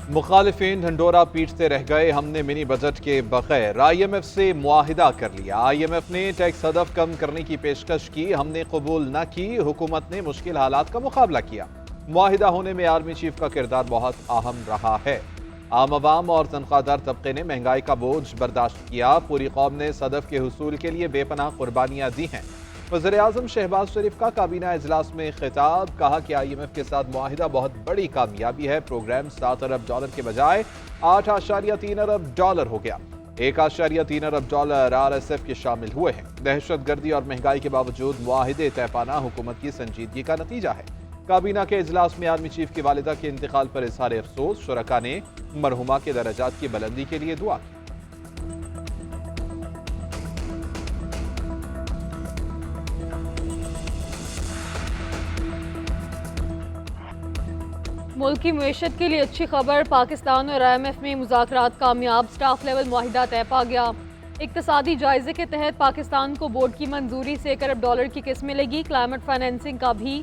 मुखालिफिन ढंडोरा पीटते रह गए, हमने मिनी बजट के बगैर IMF से मुआहिदा कर लिया। IMF ने टैक्स हदफ कम करने की पेशकश की, हमने कबूल न की। हुकूमत ने मुश्किल हालात का मुकाबला किया। मुआहिदा होने में आर्मी चीफ का किरदार बहुत अहम रहा है। आम आवाम और तनख्वाहदार तबके ने महंगाई का बोझ बर्दाश्त किया। पूरी कौम ने सदफ के हुसूल के लिए बेपनाह कुर्बानियां दी हैं। वज़ीर-ए-आज़म शहबाज शरीफ का काबीना इजलास में खिताब, कहा कि IMF के साथ मुआहिदा बहुत बड़ी कामयाबी है। प्रोग्राम $7 अरब के बजाय $8.3 अरब हो गया। $1.3 अरब RSF के शामिल हुए हैं। दहशत गर्दी और महंगाई के बावजूद मुआहिदे तय पाना हुकूमत की संजीदगी का नतीजा है। काबीना के इजलास में आर्मी चीफ की वालिदा के इंतकाल पर इजहार अफसोस, शुरका ने मरहुमा के दर्जात की बुलंदी के लिए दुआ की। मुल्क की मईशत के लिए अच्छी खबर, पाकिस्तान और IMF में मुज़ाकरात कामयाब, स्टाफ लेवल मुआहिदा तय पा गया। इक्तसादी जायजे के तहत पाकिस्तान को बोर्ड की मंजूरी से $1 अरब की किस्त मिलेगी। क्लाइमेट फाइनेंसिंग का भी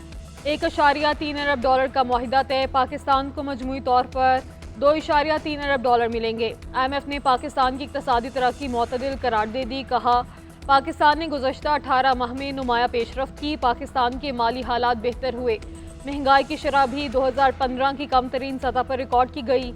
$1.3 अरब का मुआहिदा तय। पाकिस्तान को मजमूई तौर पर $2.3 अरब मिलेंगे। IMF ने पाकिस्तान की इक्तसादी तरक्की मुतदिल करार दे दी। कहा, पाकिस्तान ने गुज़श्ता 18 माह में नुमाया पेशरफ्त की। पाकिस्तान के माली हालात बेहतर हुए। महंगाई की शरह भी 2015 की कम तरीन सतह पर रिकॉर्ड की गई।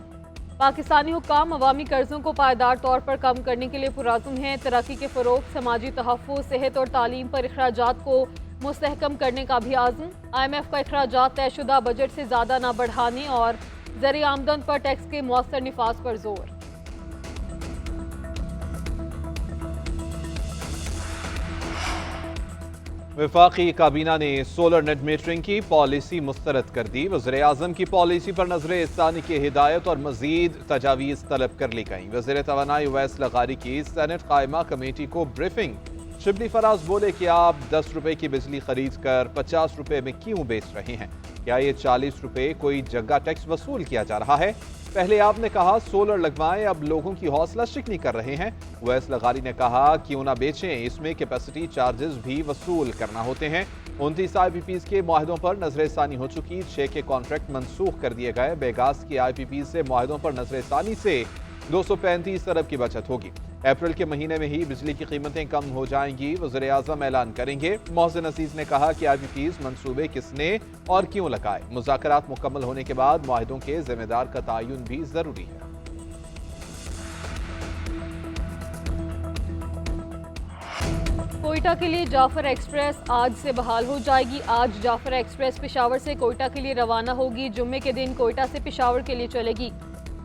पाकिस्तानी हुक्काम अवामी कर्जों को पायदार तौर पर कम करने के लिए पुरअज़्म हैं। तरक्की के फ़रोग़, समाजी तहफ़्फ़ुज़, सेहत और तालीम पर अखराजात को मुस्तहकम करने का भी आज़म। IMF का अखराजात तयशुदा बजट से ज़्यादा न बढ़ाने और ज़रिए आमदन पर टैक्स के मौसर निफाज पर जोर। वफाकी काबीना ने सोलर नेट मीटरिंग की पॉलिसी मुस्तरद कर दी। वज़ीर-ए-आज़म की पॉलिसी पर नजर सानी की हिदायत और मजीद तजावीज़ तलब कर ली गई। वज़ीर तवानाई उवैस लगारी की सेनेट कायमा कमेटी को ब्रीफिंग। शिबली फराज बोले कि आप ₹10 की बिजली खरीद कर ₹50 में क्यों बेच रहे हैं? क्या ये ₹40 कोई जगह टैक्स वसूल किया जा रहा है? पहले आपने कहा सोलर लगवाएं, अब लोगों की हौसला शिकनी कर रहे हैं। उवैस लगारी ने कहा क्यों ना बेचें, इसमें कैपेसिटी चार्जेस भी वसूल करना होते हैं। 29 IPPs के मुआहिदों पर नजरसानी हो चुकी, 6 के कॉन्ट्रैक्ट मनसूख कर दिए गए। बेगास की IPPs से मुआहिदों पर नजरसानी से 235 अरब की बचत होगी। अप्रैल के महीने में ही बिजली की कीमतें कम हो जाएंगी, वज़ीर-ए-आज़म ऐलान करेंगे। मोहसिन अजीज ने कहा कि IPPs मंसूबे किसने और क्यों लगाए। मुज़ाकरात मुकम्मल होने के बाद मुआहिदों के जिम्मेदार का तयन भी जरूरी है। कोयटा के लिए जाफर एक्सप्रेस आज से बहाल हो जाएगी। आज जाफर एक्सप्रेस पेशावर से कोयटा के लिए रवाना होगी। जुम्मे के दिन कोयटा से पेशावर के लिए चलेगी।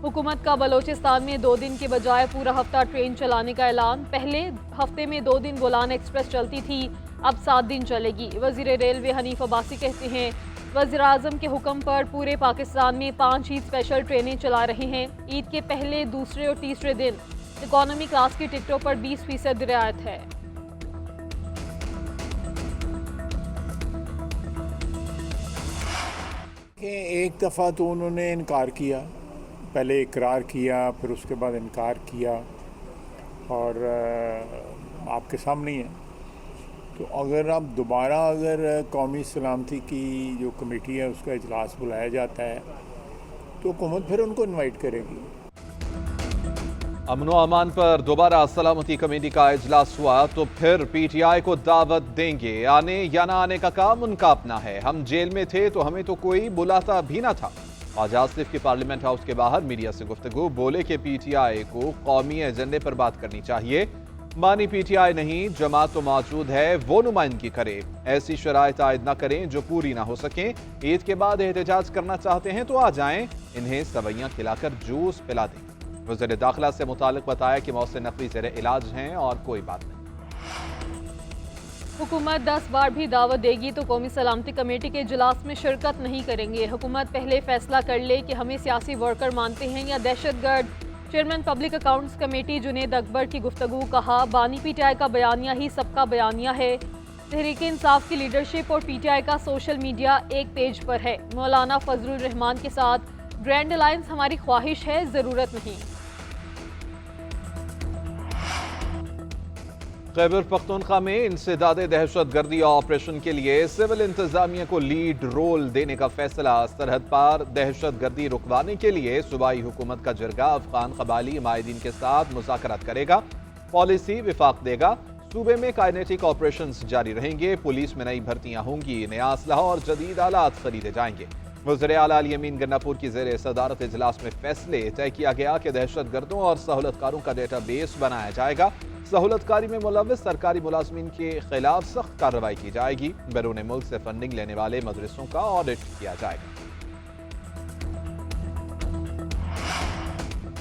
हुकूमत का बलोचिस्तान में 2 दिन के बजाय पूरा हफ्ता ट्रेन चलाने का ऐलान। पहले हफ्ते में 2 दिन बोलान एक्सप्रेस चलती थी, अब 7 दिन चलेगी। वज़ीर रेलवे हनीफ अब्बासी कहते हैं, वज़ीर-ए-आज़म के हुक्म पर पूरे पाकिस्तान में 5 ही स्पेशल ट्रेनें चला रहे हैं। ईद के पहले, दूसरे और तीसरे दिन इकॉनमी क्लास की टिकटों पर 20% रियायत है। एक दफ़ा तो उन्होंने इनकार किया, पहले इकरार किया, फिर उसके बाद इनकार किया और आपके सामने है। तो अगर आप दोबारा कौमी सलामती की जो कमेटी है उसका इजलास बुलाया जाता है तो हुकूमत फिर उनको इनवाइट करेगी। अमन व अमान पर दोबारा सलामती कमेटी का इजलास हुआ तो फिर PTI को दावत देंगे। आने या ना आने का काम उनका अपना है। हम जेल में थे तो हमें तो कोई बुलाता भी ना था। ख्वाजा आसिफ की पार्लियामेंट हाउस के बाहर मीडिया से गुफ्तगू, बोले कि PTI को कौमी एजेंडे पर बात करनी चाहिए। मानी PTI नहीं, जमात तो मौजूद है, वो नुमाइंदगी करे। ऐसी शराइत आयद न करें जो पूरी ना हो सकें। ईद के बाद एहतजाज करना चाहते हैं तो आ जाएं, इन्हें सवैयां खिलाकर जूस पिला दें। वज़ीर दाखिला से मुतालिक बताया कि मोहसिन नकवी ज़ेर इलाज हैं और कोई बात नहीं। हुकूमत 10 बार भी दावत देगी तो कौमी सलामती कमेटी के इजलास में शिरकत नहीं करेंगे। हुकूमत पहले फैसला कर ले कि हमें सियासी वर्कर मानते हैं या दहशतगर्द। Chairman public accounts committee Junaid Akbar की गुफ्तगू, कहा बानी PTI का बयानिया ही सबका बयानिया है। तहरीक इंसाफ की लीडरशिप और PTI का सोशल मीडिया एक पेज पर है। मौलाना फजलुर रहमान के साथ ग्रैंड अलायंस हमारी ख्वाहिश है, ज़रूरत नहीं। खैबर पख्तूनख्वा में इंसदाद दहशत गर्दी ऑपरेशन के लिए सिविल इंतजामिया को लीड रोल देने का फैसला। सरहद पार दहशत गर्दी रुकवाने के लिए सूबाई हुकूमत का जरगा अफगान कबाली माहिदीन के साथ मुज़ाकरात करेगा, पॉलिसी विफाक देगा। सूबे में काइनेटिक ऑपरेशंस जारी रहेंगे, पुलिस में नई भर्तियां होंगी, नया असलहा और जदीद आलात खरीदे जाएंगे। वज़ीर आला अली अमीन गन्नापुर की ज़ेर सदारत इजलास में फैसले तय किया गया कि दहशत गर्दों और सहूलतकारों का डेटा बेस बनाया जाएगा। सहूलतकारी में मुलव्वस सरकारी मुलाजमीन के खिलाफ सख्त कार्रवाई की जाएगी। बैरून मुल्क से फंडिंग लेने वाले मदरसों का ऑडिट किया जाएगा।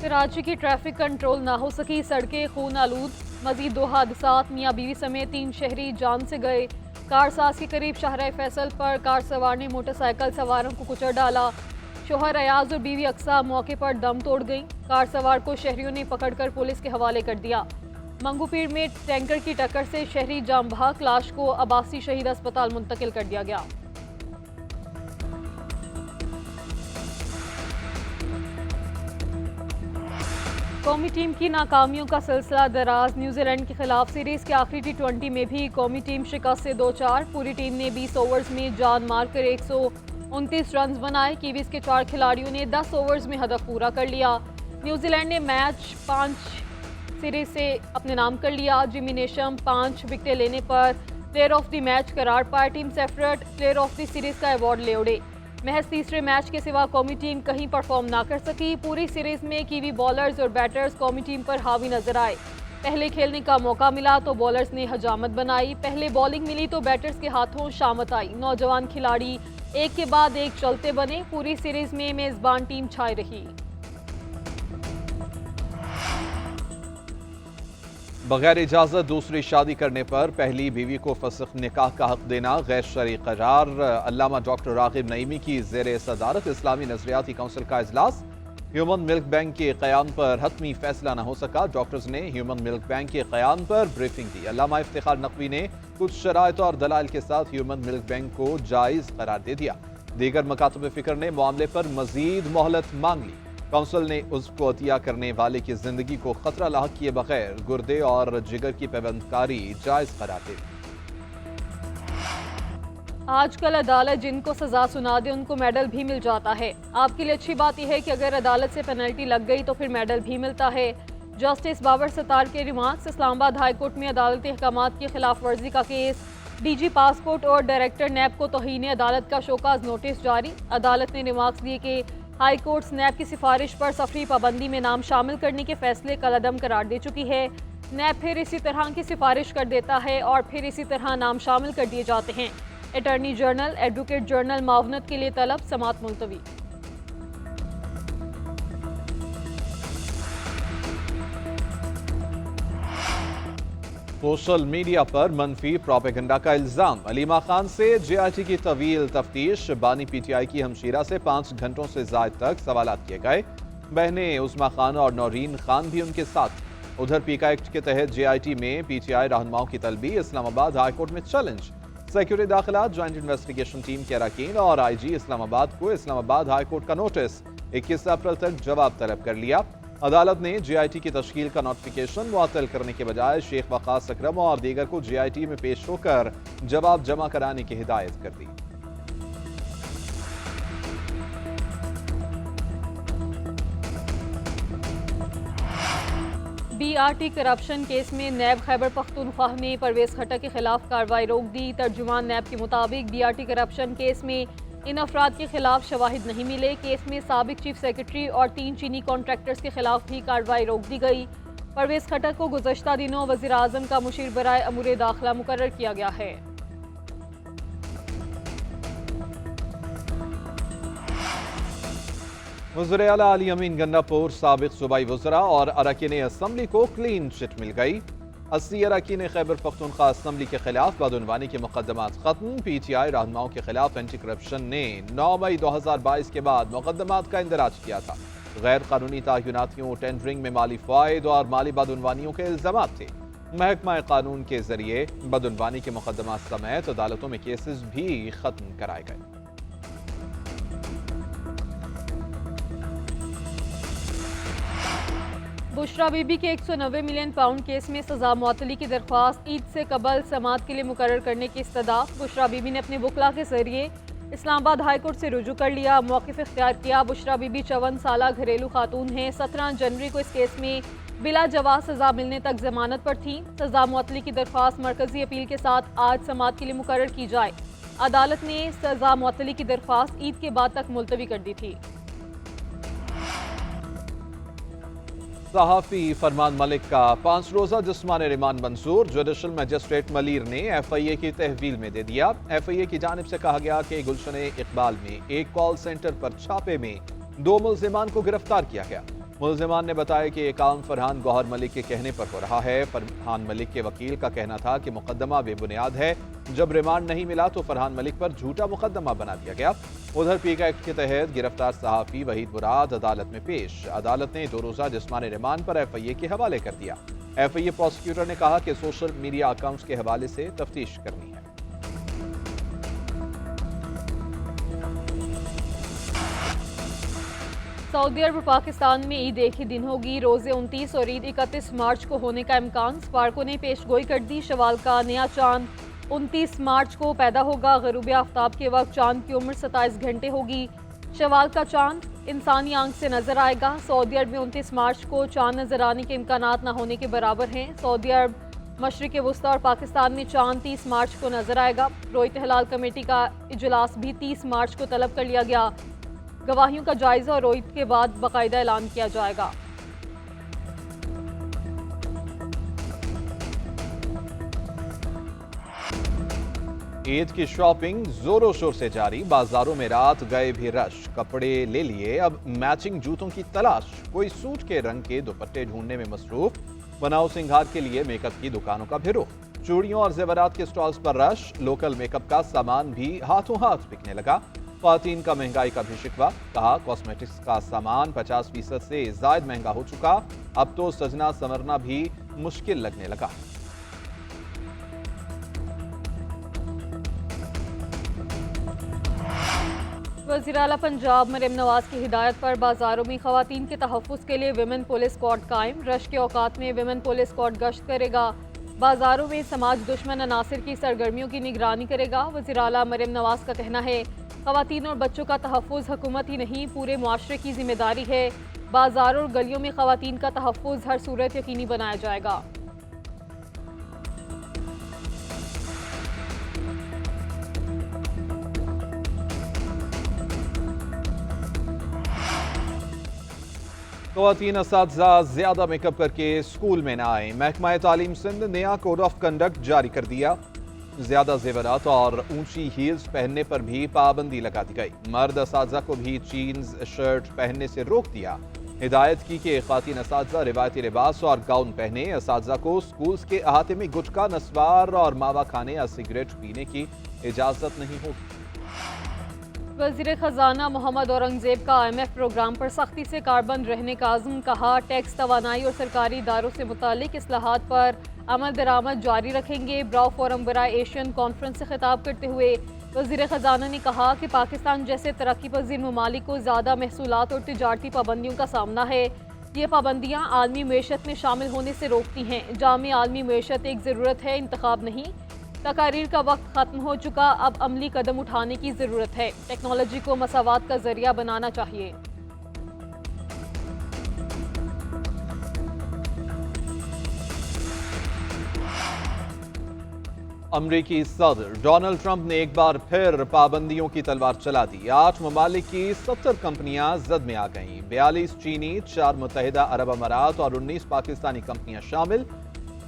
कराची की ट्रैफिक कंट्रोल ना हो सकी, सड़कें खून आलूद। मजीद 2 हादसात, मियाँ बीवी समेत 3 शहरी जान से गए। कारसाज के करीब शाहराह फैसल पर कार सवार ने मोटरसाइकिल सवारों को कुचल डाला। शोहर अयाज और बीवी अक्सा मौके पर दम तोड़ गई। कार सवार को शहरियों ने पकड़कर पुलिस के हवाले कर दिया। मंगूपीर में टैंकर की टक्कर से शहरी जाम बहक, लाश को अब्बासी शहीद अस्पताल मुंतकिल कर दिया गया। कौमी टीम की नाकामियों का सिलसिला दराज। न्यूजीलैंड के खिलाफ सीरीज के आखिरी T20 में भी कौमी टीम शिकस्त से 2-4। पूरी टीम ने 20 ओवर्स में जान मारकर 129 रन बनाए। कीवीज के 4 खिलाड़ियों ने 10 ओवर्स में हदफ पूरा कर लिया। न्यूजीलैंड ने मैच 5 सीरीज से अपने नाम कर लिया। जिमी नेशम 5 विकेटें लेने पर प्लेयर ऑफ द मैच करार पाया। Team Seifert player of the series का अवार्ड ले उड़े। महज तीसरे मैच के सिवा कौमी टीम कहीं परफॉर्म ना कर सकी। पूरी सीरीज में कीवी बॉलर्स और बैटर्स कौमी टीम पर हावी नजर आए। पहले खेलने का मौका मिला तो बॉलर्स ने हजामत बनाई, पहले बॉलिंग मिली तो बैटर्स के हाथों शामत आई। नौजवान खिलाड़ी एक के बाद एक चलते बने। पूरी सीरीज में मेजबान टीम छाई रही। बगैर इजाजत दूसरी शादी करने पर पहली बीवी को फसख निकाह का हक देना गैर शरई करार। अल्लामा डॉक्टर रागिब नईमी की ज़ेर सदारत इस्लामी नजरियाती काउंसिल का इजलास। ह्यूमन मिल्क बैंक के क़याम पर हतमी फैसला न हो सका। डॉक्टर्स ने ह्यूमन मिल्क बैंक के क़याम पर ब्रीफिंग दी। अल्लामा इफ्तिखार नकवी ने कुछ शराइत और दलाइल के साथ ह्यूमन मिल्क बैंक को जायज़ करार दे दिया। दीगर मकातब फ़िक्र ने मामले पर मजीद मोहलत मांग ली। काउंसिल ने उसको अतिया करने वाले की जिंदगी को खतरा लाहक किए बगैर गुर्दे और जिगर की पैबंदकारी जायज करार दी। आजकल अदालत जिनको सजा सुना दे उनको मेडल भी मिल जाता है। आपके लिए अच्छी बात यह है कि अगर अदालत से पेनल्टी लग गई तो फिर मेडल भी मिलता है। जस्टिस बाबर सत्तार के रिमार्क्स। इस्लामाबाद हाई कोर्ट में अदालती अहकामात की खिलाफ वर्जी का केस। डीजी पासपोर्ट और डायरेक्टर नैब को तौहीन अदालत का शोकाज नोटिस जारी। अदालत ने रिमार्क्स दिए कि हाई कोर्ट नैब की सिफारिश पर सफरी पाबंदी में नाम शामिल करने के फैसले कलअदम करार दे चुकी है। नैब फिर इसी तरह की सिफारिश कर देता है और फिर इसी तरह नाम शामिल कर दिए जाते हैं। अटॉर्नी जनरल एडवोकेट जनरल मावनत के लिए तलब, समात मुलतवी। सोशल मीडिया पर मनफी प्रोपेगेंडा का इल्जाम। अलीमा खान से JIT की तवील तफ्तीश। बानी PTI की हमशीरा से 5 घंटों से ज़ायद तक सवालात किए गए। बहनें उस्मा खान और नौरीन खान भी उनके साथ। उधर पीका एक्ट के तहत JIT में PTI रहनुमाओं की तलबी। इस्लामाबाद हाई कोर्ट में चैलेंज। सेक्यूरिटी दाखिला ज्वाइंट इन्वेस्टिगेशन टीम के अरकान और IG इस्लामाबाद को इस्लामाबाद हाई कोर्ट का नोटिस। 21 अप्रैल तक जवाब तलब कर लिया। अदालत ने JIT की तश्कील का नोटिफिकेशन मुअत्तल करने के बजाय शेख वक़ास अकरम और दीगर को JIT में पेश होकर जवाब जमा कराने की हिदायत कर दी। BRT करप्शन केस में नैब खैबर पख्तूनख्वा ने परवेज खट्टर के खिलाफ कार्रवाई रोक दी। तर्जुमान नैब के मुताबिक BRT करप्शन केस में इन अफराद के खिलाफ शवाहिद नहीं मिले। केस में साबिक चीफ सेक्रेटरी और 3 चीनी कॉन्ट्रैक्टर्स के खिलाफ भी कार्रवाई रोक दी गई। परवेज खट्टर को गुज़श्ता दिनों वज़ीर आज़म का मुशीर बराए अमूर दाखिला मुकर्रर किया गया है। वज़ीर आला अली अमीन गन्नापुर, साबिक सूबाई वज़रा और अरकान असम्बली को क्लीन चिट मिल गई। 80 अरकान खैबर पख्तूनख्वा असम्बली के खिलाफ बदउनवानी के मुकदमात खत्म। PTI रहनुमाओं के खिलाफ एंटी करप्शन ने 9 मई 2022 के बाद मुकदमात का इंदराज किया था। गैर कानूनी तायुनातियों, टेंडरिंग में माली फ़ायद और माली बदउनवानियों के इल्ज़ामात थे। महकमा कानून के जरिए बदउनवानी के मुकदमात समेत अदालतों में केसेस भी खत्म कराए गए। बुशरा बीबी के 190 मिलियन पाउंड केस में सजा मुअत्तली की दरख्वास्त ईद से कबल समाअत के लिए मुकर्रर करने की इस्तदा। बुशरा बीबी ने अपने वकला के जरिए इस्लामाबाद हाई कोर्ट से रुजू कर लिया, मौक़िफ़ इख्तियार किया। बुशरा बीबी 54 साला घरेलू खातून हैं। 17 जनवरी को इस केस में बिला जवाब सजा मिलने तक जमानत पर थी। सजा मुअत्तली की दरख्वास्त मरकजी अपील के साथ आज समाअत के लिए मुकर्रर की जाए। अदालत ने सजा मुअत्तली की दरख्वास्त ईद के बाद तक मुलतवी कर दी थी। सहाफ़ी फरमान मलिक का 5 रोज़ा जिस्मानी रिमांड मंजूर। जुडिशल मजिस्ट्रेट मलीर ने FIA की तहवील में दे दिया। FIA की जानिब से कहा गया कि गुलशन इकबाल में एक कॉल सेंटर पर छापे में 2 मुल्जिमान को गिरफ्तार किया गया। मुल्जिमान ने बताया कि ये काम फरहान गौहर मलिक के कहने पर हो रहा है। फरहान मलिक के वकील का कहना था कि मुकदमा बेबुनियाद है। जब रिमांड नहीं मिला तो फरहान मलिक पर झूठा मुकदमा बना दिया गया। उधर पीका एक्ट के तहत गिरफ्तार सहाफ़ी वहीद मुराद अदालत में पेश। अदालत ने 2 रोज़ा जिस्मानी रिमांड पर FIA के हवाले कर दिया। FIA प्रोसिक्यूटर ने कहा कि सोशल मीडिया अकाउंट्स के हवाले से तफ्तीश करनी है। सऊदी अरब और पाकिस्तान में ईद एक ही दिन होगी। रोज़े 29 और ईद 31 मार्च को होने का इम्कान। स्पार्को ने पेशगोई कर दी। शवाल का नया चांद 29 मार्च को पैदा होगा। गरूब आफ्ताब के वक्त चांद की उम्र 27 घंटे होगी। शवाल का चांद इंसानी आंख से नजर आएगा। सऊदी अरब में 29 मार्च को चांद नजर आने के इम्कानात न होने के बराबर हैं। सऊदी अरब, मशरिक़ वस्ता और पाकिस्तान में चांद 30 मार्च को नजर आएगा। रोयत हिलाल कमेटी का इजलास भी 30 मार्च को तलब कर लिया गया। गवाहियों का जायजा और रोयत के बाद बाकायदा ऐलान किया जाएगा। ईद की शॉपिंग जोरों शोर से जारी। बाजारों में रात गए भी रश। कपड़े ले लिए, अब मैचिंग जूतों की तलाश। कोई सूट के रंग के दुपट्टे ढूंढने में मसरूफ। बनाव सिंगार के लिए मेकअप की दुकानों का भी रुख। चूड़ियों और जेवरात के स्टॉल्स पर रश। लोकल मेकअप का सामान भी हाथों हाथ बिकने लगा। ख्वातीन का महंगाई का भी शिकवा। कहा कॉस्मेटिक्स का सामान 50% से ज्यादा महंगा हो चुका। अब तो सजना संवरना भी मुश्किल लगने लगा। वज़ीर आला पंजाब मरियम नवाज की हिदायत पर बाजारों में खवातीन के तहफ़्फ़ुज़ के लिए विमेन पुलिस स्क्वाड कायम। रश के औकात में विमेन पुलिस स्क्वाड गश्त करेगा। बाजारों में समाज दुश्मन अनासिर की सरगर्मियों की निगरानी करेगा। वज़ीर आला मरियम नवाज का कहना है खवातीन और बच्चों का तहफ़्फ़ुज़ हुकूमत ही नहीं पूरे मुआशरे की जिम्मेदारी है। बाजारों और गलियों में खवातीन का तहफ़्फ़ुज़ हर सूरत यकीनी बनाया जाएगा। ख़वातीन असातिज़ा ज़्यादा मेकअप करके स्कूल में न आए। महकमा तालीम सिंध ने नया कोड ऑफ कंडक्ट जारी कर दिया। ज्यादा जेवरात और ऊंची हील्स पहनने पर भी पाबंदी लगा दी गई। मर्द असातिज़ा को भी जीन्स शर्ट पहनने से रोक दिया। हिदायत की कि ख़वातीन असातिज़ा रिवायती लिबास और गाउन पहने। असातिज़ा को स्कूल्स के अहाते में गुटखा, नस्वार और मावा खाने या सिगरेट पीने की इजाज़त नहीं होगी। वज़ीर ख़जाना मोहम्मद औरंगज़ेब का IMF प्रोग्राम पर सख्ती से कारबंद रहने का आज़म। कहा टैक्स, तवानाई और सरकारी इदारों से मुतालिक इस्लाहात पर अमल दरामद जारी रखेंगे। ब्राउ फोरम बराए एशियन कॉन्फ्रेंस से खिताब करते हुए वज़ीर ख़जाना ने कहा कि पाकिस्तान जैसे तरक्की पजीर ममालिक को ज़्यादा महसूलात और तिजारती पाबंदियों का सामना है। ये पाबंदियाँ आलमी मईशत में शामिल होने से रोकती हैं। जामी आलमी मईशत एक ज़रूरत है, इंतखाब नहीं। तकारीर का वक्त ख़त्म हो चुका, अब अमली कदम उठाने की ज़रूरत है। टेक्नोलॉजी को मसावात का ज़रिया बनाना चाहिए। अमरीकी सदर डोनाल्ड ट्रंप ने एक बार फिर पाबंदियों की तलवार चला दी। 8 ममालिक की 70 कंपनियां जद में आ गईं। 42 चीनी, 4 मुत्तहिदा अरब अमारात और 19 पाकिस्तानी कंपनियां शामिल।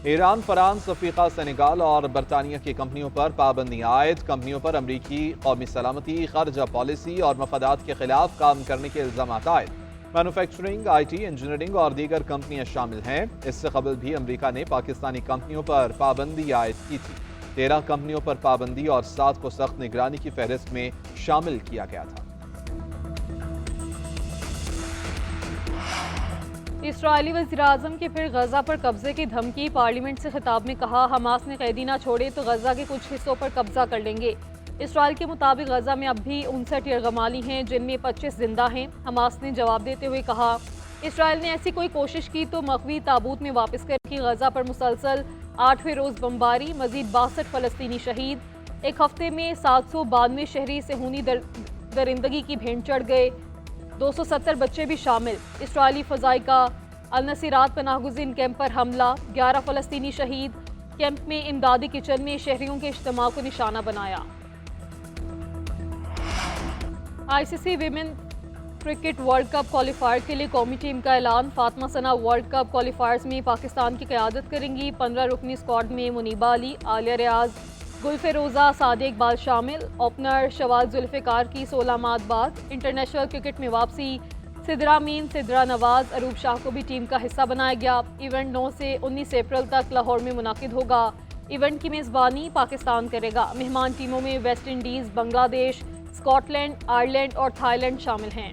ईरान, फ्रांस, अफ्रीका, सेनेगाल और बरतानिया की कंपनियों पर पाबंदियां आयद। कंपनियों पर अमरीकी कौमी सलामती, खर्जा पॉलिसी और मफादात के खिलाफ काम करने के इल्जाम आयद। मैन्युफैक्चरिंग, IT, इंजीनियरिंग और दीगर कंपनियां शामिल हैं। इससे कबल भी अमरीका ने पाकिस्तानी कंपनियों पर पाबंदी आयद की थी। 13 कंपनियों पर पाबंदी और 7 को सख्त निगरानी की फहरिस्त में शामिल किया गया था। इस्राएली वज़ीर-ए-आज़म के फिर गजा पर कब्जे की धमकी। पार्लियामेंट से खिताब में कहा हमास ने कैदी ना छोड़े तो गजा के कुछ हिस्सों पर कब्जा कर लेंगे। इस्राएल के मुताबिक गजा में अब भी 59 यरगमाली हैं जिनमें 25 जिंदा हैं। हमास ने जवाब देते हुए कहा इसराइल ने ऐसी कोई कोशिश की तो मखवी ताबूत में वापस करने की गजा पर मुसलसल 8वें रोज बमबारी, मजीद 62 फलस्तीनी शहीद। एक हफ्ते में 792 शहरी सेहूनी दरिंदगी की भेंट चढ़ गए, 270 बच्चे भी शामिल। इसराइली फजाई का अल-नसीरात पनाहगुज़ीन कैंप पर हमला, 11 फलस्तीनी शहीद। कैंप में इमदादी किचन में शहरियों के इज्तिमा को निशाना बनाया। ICC women cricket world cup qualifier के लिए कौमी टीम का ऐलान। फातिमा सना वर्ल्ड कप क्वालिफायर्स में पाकिस्तान की क़यादत करेंगी। 15 रुकनी स्क्वाड में मुनीबा अली, आलिया रियाज, गुलफिरोज़ा, सादिक इकबाल शामिल। ओपनर शवाज जुल्फ़िकार की 16 माह बाद इंटरनेशनल क्रिकेट में वापसी। सिदरा मीन, सिदरा नवाज, अरूब शाह को भी टीम का हिस्सा बनाया गया। इवेंट 9 से 19 अप्रैल तक लाहौर में मुनाकिद होगा। इवेंट की मेज़बानी पाकिस्तान करेगा। मेहमान टीमों में West Indies, Bangladesh, Scotland, Ireland और थाईलैंड शामिल हैं।